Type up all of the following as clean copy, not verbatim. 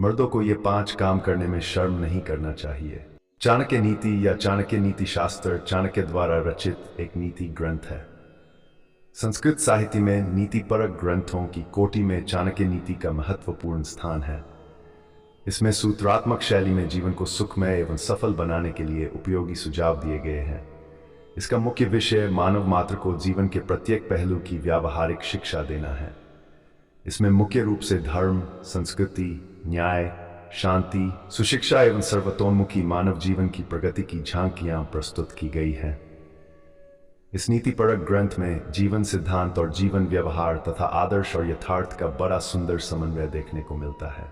मर्दों को ये 5 काम करने में शर्म नहीं करना चाहिए। चाणक्य नीति या चाणक्य नीति शास्त्र चाणक्य द्वारा रचित एक नीति ग्रंथ है। संस्कृत साहित्य में नीतिपरक ग्रंथों की कोटि में चाणक्य नीति का महत्वपूर्ण स्थान है। इसमें सूत्रात्मक शैली में जीवन को सुखमय एवं सफल बनाने के लिए उपयोगी सुझाव दिए गए हैं। इसका मुख्य विषय मानव मात्र को जीवन के प्रत्येक पहलू की व्यावहारिक शिक्षा देना है। इसमें मुख्य रूप से धर्म, संस्कृति, न्याय, शांति, सुशिक्षा एवं सर्वतोन्मुखी मानव जीवन की प्रगति की झांकियां प्रस्तुत की गई हैं। इस नीतिपरक ग्रंथ में जीवन सिद्धांत और जीवन व्यवहार तथा आदर्श और यथार्थ का बड़ा सुंदर समन्वय देखने को मिलता है।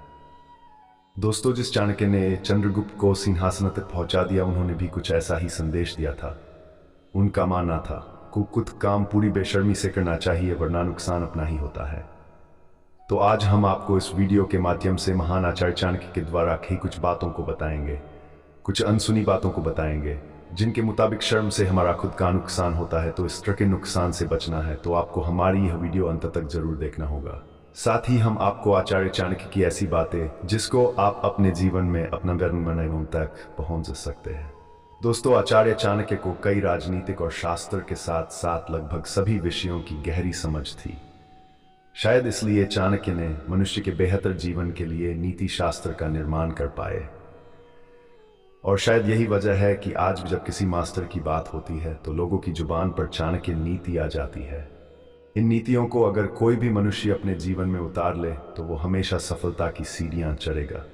दोस्तों, जिस चाणक्य ने चंद्रगुप्त को सिंहासन तक पहुंचा दिया, उन्होंने भी कुछ ऐसा ही संदेश दिया था। उनका मानना था कुछ काम पूरी बेशर्मी से करना चाहिए, वरना नुकसान अपना ही होता है। तो आज हम आपको इस वीडियो के माध्यम से महान आचार्य चाणक्य के द्वारा कही कुछ बातों को बताएंगे, कुछ अनसुनी बातों को बताएंगे, जिनके मुताबिक शर्म से हमारा खुद का नुकसान होता है। तो इस तरह के नुकसान से बचना है तो आपको हमारी यह वीडियो अंत तक जरूर देखना होगा। साथ ही हम आपको आचार्य चाणक्य की ऐसी बातें जिसको आप अपने जीवन में अपना वर्णन तक पहुंच सकते हैं। दोस्तों, आचार्य चाणक्य को कई राजनीतिक और शास्त्र के साथ साथ लगभग सभी विषयों की गहरी समझ थी। शायद इसलिए चाणक्य ने मनुष्य के बेहतर जीवन के लिए नीति शास्त्र का निर्माण कर पाए। और शायद यही वजह है कि आज भी जब किसी मास्टर की बात होती है तो लोगों की जुबान पर चाणक्य नीति आ जाती है। इन नीतियों को अगर कोई भी मनुष्य अपने जीवन में उतार ले तो वो हमेशा सफलता की सीढ़ियां चढ़ेगा।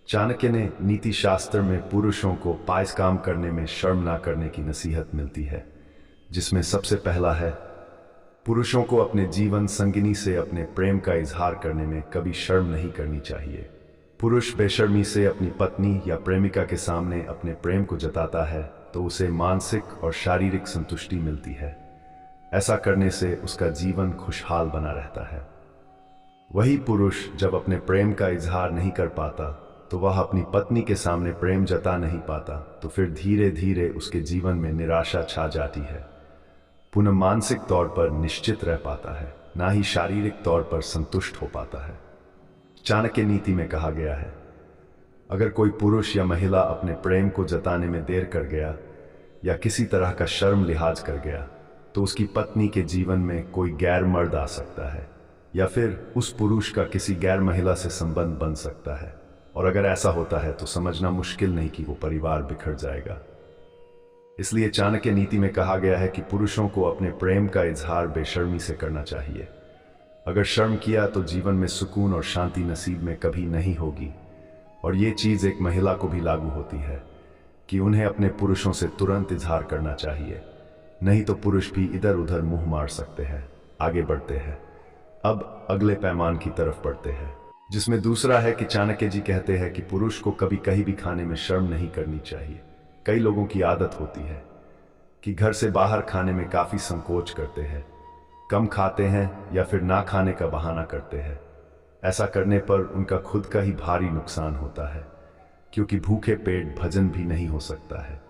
चाणक्य ने नीति शास्त्र में पुरुषों को 5 काम करने में शर्म ना करने की नसीहत मिलती है, जिसमें सबसे पहला है पुरुषों को अपने जीवन संगिनी से अपने प्रेम का इजहार करने में कभी शर्म नहीं करनी चाहिए। पुरुष बेशर्मी से अपनी पत्नी या प्रेमिका के सामने अपने प्रेम को जताता है तो उसे मानसिक और शारीरिक संतुष्टि मिलती है। ऐसा करने से उसका जीवन खुशहाल बना रहता है। वही पुरुष जब अपने प्रेम का इजहार नहीं कर पाता तो वह अपनी पत्नी के सामने प्रेम जता नहीं पाता, तो फिर धीरे धीरे उसके जीवन में निराशा छा जाती है। पुनः मानसिक तौर पर निश्चित रह पाता है, ना ही शारीरिक तौर पर संतुष्ट हो पाता है। चाणक्य नीति में कहा गया है, अगर कोई पुरुष या महिला अपने प्रेम को जताने में देर कर गया या किसी तरह का शर्म लिहाज कर गया तो उसकी पत्नी के जीवन में कोई गैर मर्द आ सकता है या फिर उस पुरुष का किसी गैर महिला से संबंध बन सकता है। और अगर ऐसा होता है तो समझना मुश्किल नहीं कि वो परिवार बिखर जाएगा। इसलिए चाणक्य नीति में कहा गया है कि पुरुषों को अपने प्रेम का इजहार बेशर्मी से करना चाहिए। अगर शर्म किया तो जीवन में सुकून और शांति नसीब में कभी नहीं होगी। और ये चीज़ एक महिला को भी लागू होती है कि उन्हें अपने पुरुषों से तुरंत इजहार करना चाहिए, नहीं तो पुरुष भी इधर उधर मुंह मार सकते हैं। आगे बढ़ते हैं, अब अगले पैमान की तरफ बढ़ते हैं, जिसमें दूसरा है कि चाणक्य जी कहते हैं कि पुरुष को कभी कहीं भी खाने में शर्म नहीं करनी चाहिए। कई लोगों की आदत होती है कि घर से बाहर खाने में काफ़ी संकोच करते हैं, कम खाते हैं या फिर ना खाने का बहाना करते हैं। ऐसा करने पर उनका खुद का ही भारी नुकसान होता है, क्योंकि भूखे पेट भजन भी नहीं हो सकता है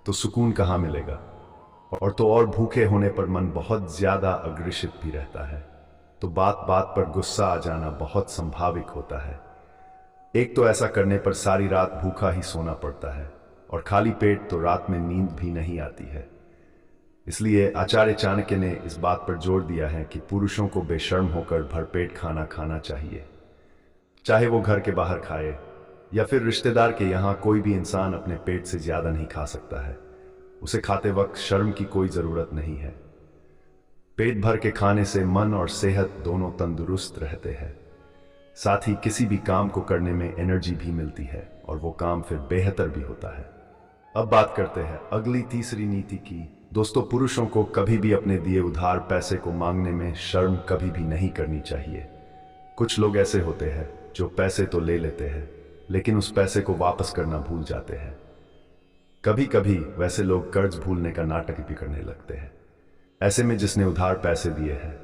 तो सुकून कहाँ मिलेगा। और भूखे होने पर मन बहुत ज़्यादा अग्रसित भी रहता है, तो बात बात पर गुस्सा आ जाना बहुत संभाविक होता है। एक तो ऐसा करने पर सारी रात भूखा ही सोना पड़ता है और खाली पेट तो रात में नींद भी नहीं आती है। इसलिए आचार्य चाणक्य ने इस बात पर जोर दिया है कि पुरुषों को बेशर्म होकर भरपेट खाना खाना चाहिए, चाहे वो घर के बाहर खाए या फिर रिश्तेदार के यहाँ। कोई भी इंसान अपने पेट से ज़्यादा नहीं खा सकता है, उसे खाते वक्त शर्म की कोई ज़रूरत नहीं है। पेट भर के खाने से मन और सेहत दोनों तंदुरुस्त रहते हैं, साथ ही किसी भी काम को करने में एनर्जी भी मिलती है और वो काम फिर बेहतर भी होता है। अब बात करते हैं अगली तीसरी नीति की। दोस्तों, पुरुषों को कभी भी अपने दिए उधार पैसे को मांगने में शर्म कभी भी नहीं करनी चाहिए। कुछ लोग ऐसे होते हैं जो पैसे तो ले लेते हैं लेकिन उस पैसे को वापस करना भूल जाते हैं। कभी कभी वैसे लोग कर्ज भूलने का नाटक भी करने लगते हैं। ऐसे में जिसने उधार पैसे दिए हैं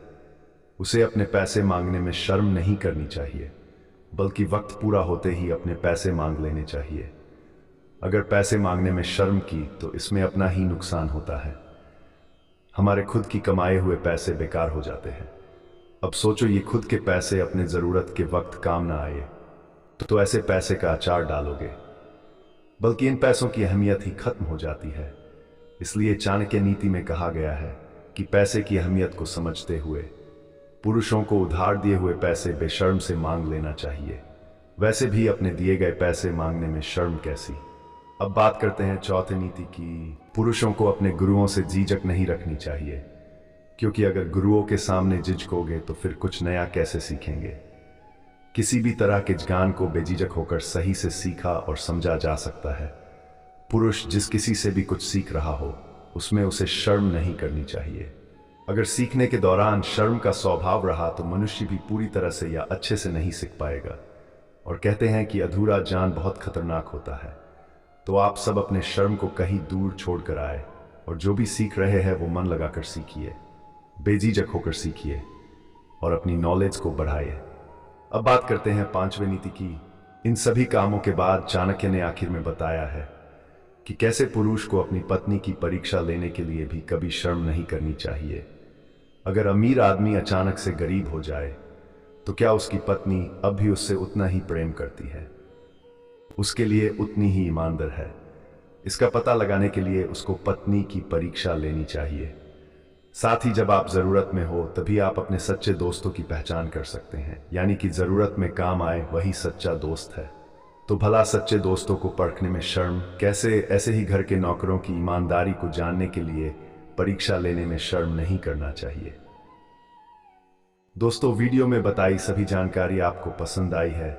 उसे अपने पैसे मांगने में शर्म नहीं करनी चाहिए, बल्कि वक्त पूरा होते ही अपने पैसे मांग लेने चाहिए। अगर पैसे मांगने में शर्म की तो इसमें अपना ही नुकसान होता है। हमारे खुद की कमाए हुए पैसे बेकार हो जाते हैं। अब सोचो, ये खुद के पैसे अपने ज़रूरत के वक्त काम ना आए तो ऐसे पैसे का अचार डालोगे, बल्कि इन पैसों की अहमियत ही खत्म हो जाती है। इसलिए चाणक्य नीति में कहा गया है कि पैसे की अहमियत को समझते हुए पुरुषों को उधार दिए हुए पैसे बेशर्म से मांग लेना चाहिए। वैसे भी अपने दिए गए पैसे मांगने में शर्म कैसी। अब बात करते हैं चौथे नीति की। पुरुषों को अपने गुरुओं से झिझक नहीं रखनी चाहिए, क्योंकि अगर गुरुओं के सामने झिझकोगे तो फिर कुछ नया कैसे सीखेंगे। किसी भी तरह के ज्ञान को बेझिझक होकर सही से सीखा और समझा जा सकता है। पुरुष जिस किसी से भी कुछ सीख रहा हो उसमें उसे शर्म नहीं करनी चाहिए। अगर सीखने के दौरान शर्म का स्वभाव रहा तो मनुष्य भी पूरी तरह से या अच्छे से नहीं सीख पाएगा। और कहते हैं कि अधूरा ज्ञान बहुत खतरनाक होता है। तो आप सब अपने शर्म को कहीं दूर छोड़कर आए और जो भी सीख रहे हैं वो मन लगाकर सीखिए, बेझिझक होकर सीखिए और अपनी नॉलेज को बढ़ाइए। अब बात करते हैं पांचवें नीति की। इन सभी कामों के बाद चाणक्य ने आखिर में बताया है कि कैसे पुरुष को अपनी पत्नी की परीक्षा लेने के लिए भी कभी शर्म नहीं करनी चाहिए। अगर अमीर आदमी अचानक से गरीब हो जाए तो क्या उसकी पत्नी अब भी उससे उतना ही प्रेम करती है, उसके लिए उतनी ही ईमानदार है? इसका पता लगाने के लिए उसको पत्नी की परीक्षा लेनी चाहिए। साथ ही जब आप जरूरत में हो तभी आप अपने सच्चे दोस्तों की पहचान कर सकते हैं, यानी कि जरूरत में काम आए वही सच्चा दोस्त है। तो भला सच्चे दोस्तों को परखने में शर्म कैसे? ऐसे ही घर के नौकरों की ईमानदारी को जानने के लिए परीक्षा लेने में शर्म नहीं करना चाहिए। दोस्तों, वीडियो में बताई सभी जानकारी आपको पसंद आई है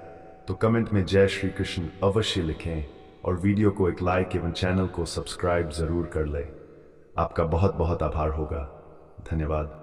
तो कमेंट में जय श्री कृष्ण अवश्य लिखें और वीडियो को एक लाइक एवं चैनल को सब्सक्राइब जरूर कर लें। आपका बहुत बहुत आभार होगा। धन्यवाद।